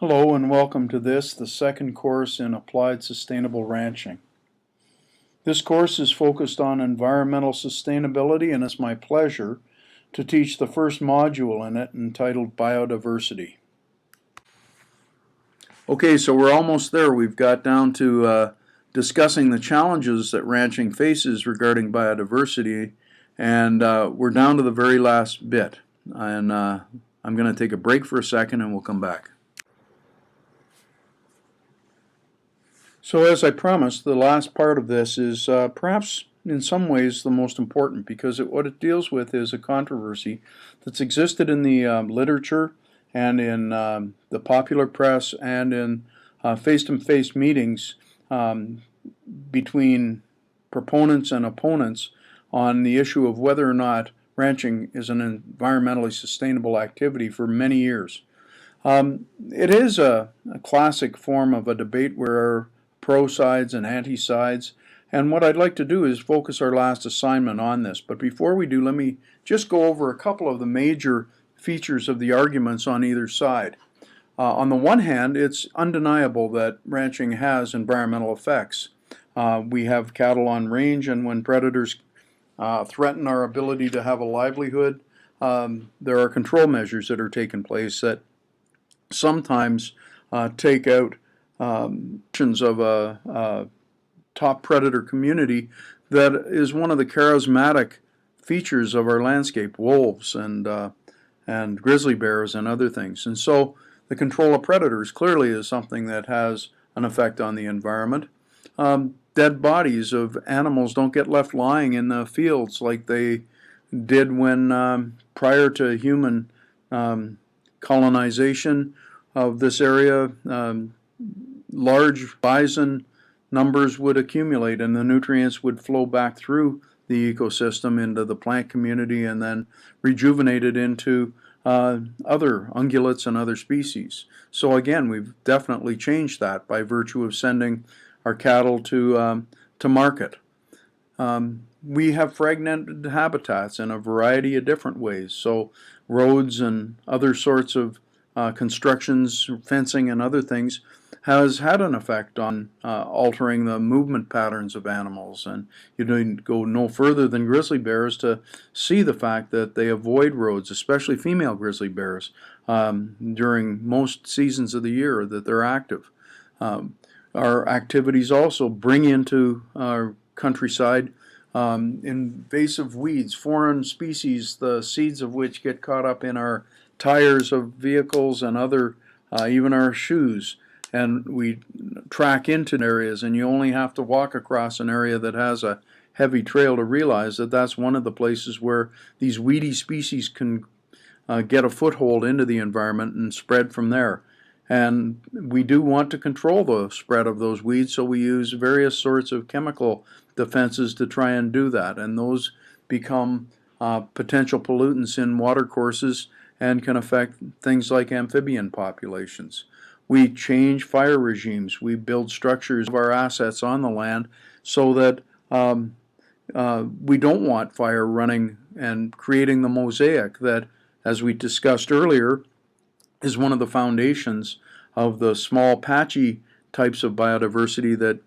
Hello and welcome to the second course in Applied Sustainable Ranching. This course is focused on environmental sustainability, and it's my pleasure to teach the first module in it entitled Biodiversity. Okay, so we're almost there. We've got down to discussing the challenges that ranching faces regarding biodiversity, and we're down to the very last bit. And I'm going to take a break for a second and we'll come back. So as I promised, the last part of this is perhaps in some ways the most important, because what it deals with is a controversy that's existed in the literature and in the popular press and in face-to-face meetings between proponents and opponents on the issue of whether or not ranching is an environmentally sustainable activity for many years. It is a classic form of a debate where pro sides and anti sides, and what I'd like to do is focus our last assignment on this. But before we do, let me just go over a couple of the major features of the arguments on either side. On the one hand, it's undeniable that ranching has environmental effects. We have cattle on range, and when predators threaten our ability to have a livelihood, there are control measures that are taking place that sometimes take out actions of a top predator community that is one of the charismatic features of our landscape: wolves and grizzly bears and other things. And so the control of predators clearly is something that has an effect on the environment. Dead bodies of animals don't get left lying in the fields like they did when prior to human colonization of this area. Large bison numbers would accumulate and the nutrients would flow back through the ecosystem into the plant community and then rejuvenated into other ungulates and other species. So again, we've definitely changed that by virtue of sending our cattle to market. We have fragmented habitats in a variety of different ways. So roads and other sorts of constructions, fencing and other things has had an effect on altering the movement patterns of animals. And you don't go no further than grizzly bears to see the fact that they avoid roads, especially female grizzly bears, during most seasons of the year that they're active. Our activities also bring into our countryside invasive weeds, foreign species, the seeds of which get caught up in our tires of vehicles and other, even our shoes. And we track into areas, and you only have to walk across an area that has a heavy trail to realize that that's one of the places where these weedy species can get a foothold into the environment and spread from there. And we do want to control the spread of those weeds, so we use various sorts of chemical defenses to try and do that. And those become potential pollutants in watercourses and can affect things like amphibian populations. We change fire regimes. We build structures of our assets on the land so that we don't want fire running and creating the mosaic that, as we discussed earlier, is one of the foundations of the small patchy types of biodiversity that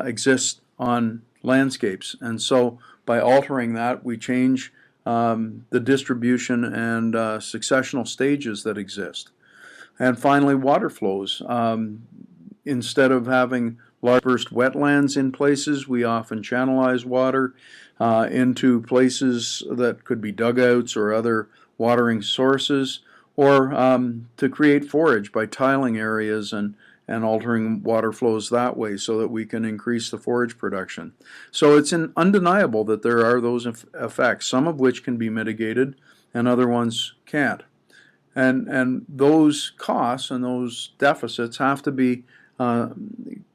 exist on landscapes. And so by altering that, we change the distribution and successional stages that exist. And finally, water flows. Instead of having large burst wetlands in places, we often channelize water into places that could be dugouts or other watering sources, or to create forage by tiling areas and altering water flows that way so that we can increase the forage production. So it's undeniable that there are those effects, some of which can be mitigated and other ones can't. And those costs and those deficits have to be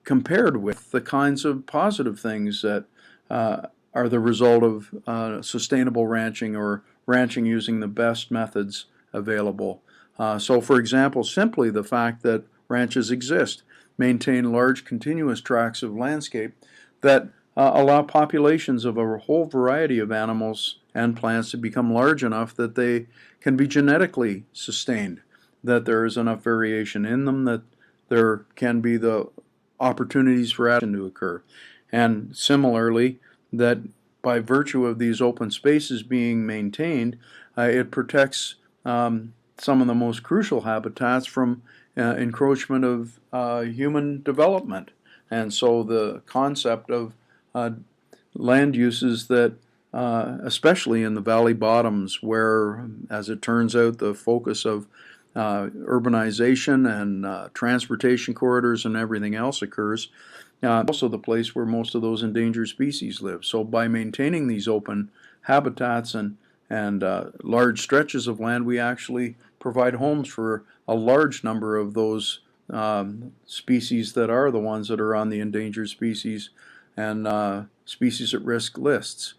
compared with the kinds of positive things that are the result of sustainable ranching, or ranching using the best methods available. So for example, simply the fact that ranches exist, maintain large continuous tracts of landscape that allow populations of a whole variety of animals and plants to become large enough that they can be genetically sustained. that there is enough variation in them that there can be the opportunities for action to occur. And similarly, that by virtue of these open spaces being maintained, it protects some of the most crucial habitats from encroachment of human development. And so the concept of land uses that, especially in the valley bottoms, where, as it turns out, the focus of urbanization and transportation corridors and everything else occurs, also the place where most of those endangered species live. So by maintaining these open habitats and large stretches of land, we actually provide homes for a large number of those species that are the ones that are on the endangered species and species at risk lists.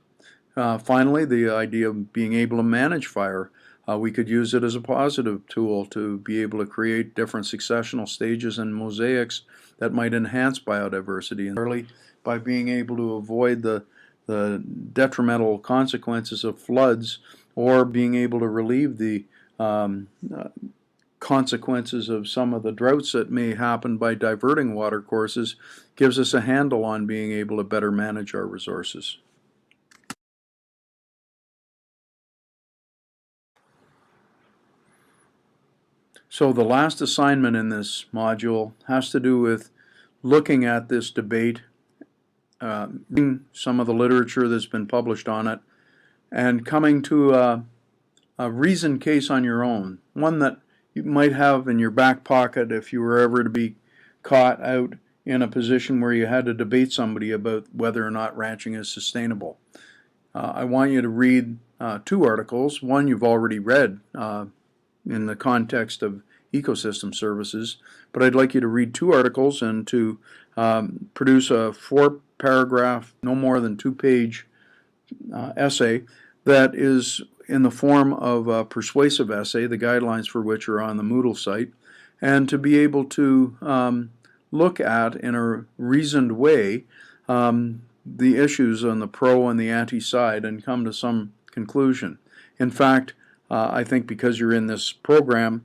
Finally, the idea of being able to manage fire. We could use it as a positive tool to be able to create different successional stages and mosaics that might enhance biodiversity. And early, by being able to avoid the detrimental consequences of floods, or being able to relieve the consequences of some of the droughts that may happen by diverting water courses, gives us a handle on being able to better manage our resources. So the last assignment in this module has to do with looking at this debate, reading some of the literature that's been published on it, and coming to a reasoned case on your own, one that you might have in your back pocket if you were ever to be caught out in a position where you had to debate somebody about whether or not ranching is sustainable. I want you to read two articles. One you've already read in the context of ecosystem services, but I'd like you to read two articles and to produce a 4-paragraph, no more than 2-page essay that is in the form of a persuasive essay, the guidelines for which are on the Moodle site, and to be able to look at, in a reasoned way, the issues on the pro and the anti side and come to some conclusion. In fact, I think because you're in this program,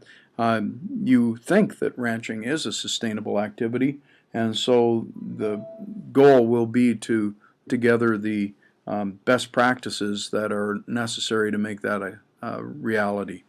you think that ranching is a sustainable activity, and so the goal will be to together the best practices that are necessary to make that a reality.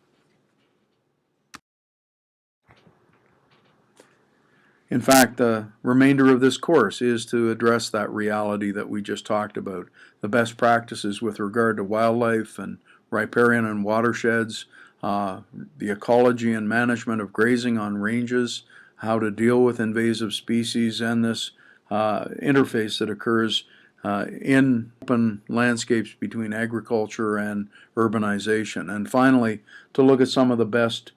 In fact, the remainder of this course is to address that reality that we just talked about, the best practices with regard to wildlife and riparian and watersheds, the ecology and management of grazing on ranges, how to deal with invasive species, and this interface that occurs in open landscapes between agriculture and urbanization. And finally, to look at some of the best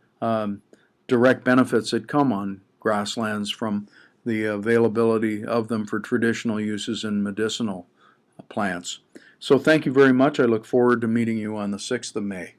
direct benefits that come on grasslands from the availability of them for traditional uses and medicinal plants. So thank you very much. I look forward to meeting you on the 6th of May.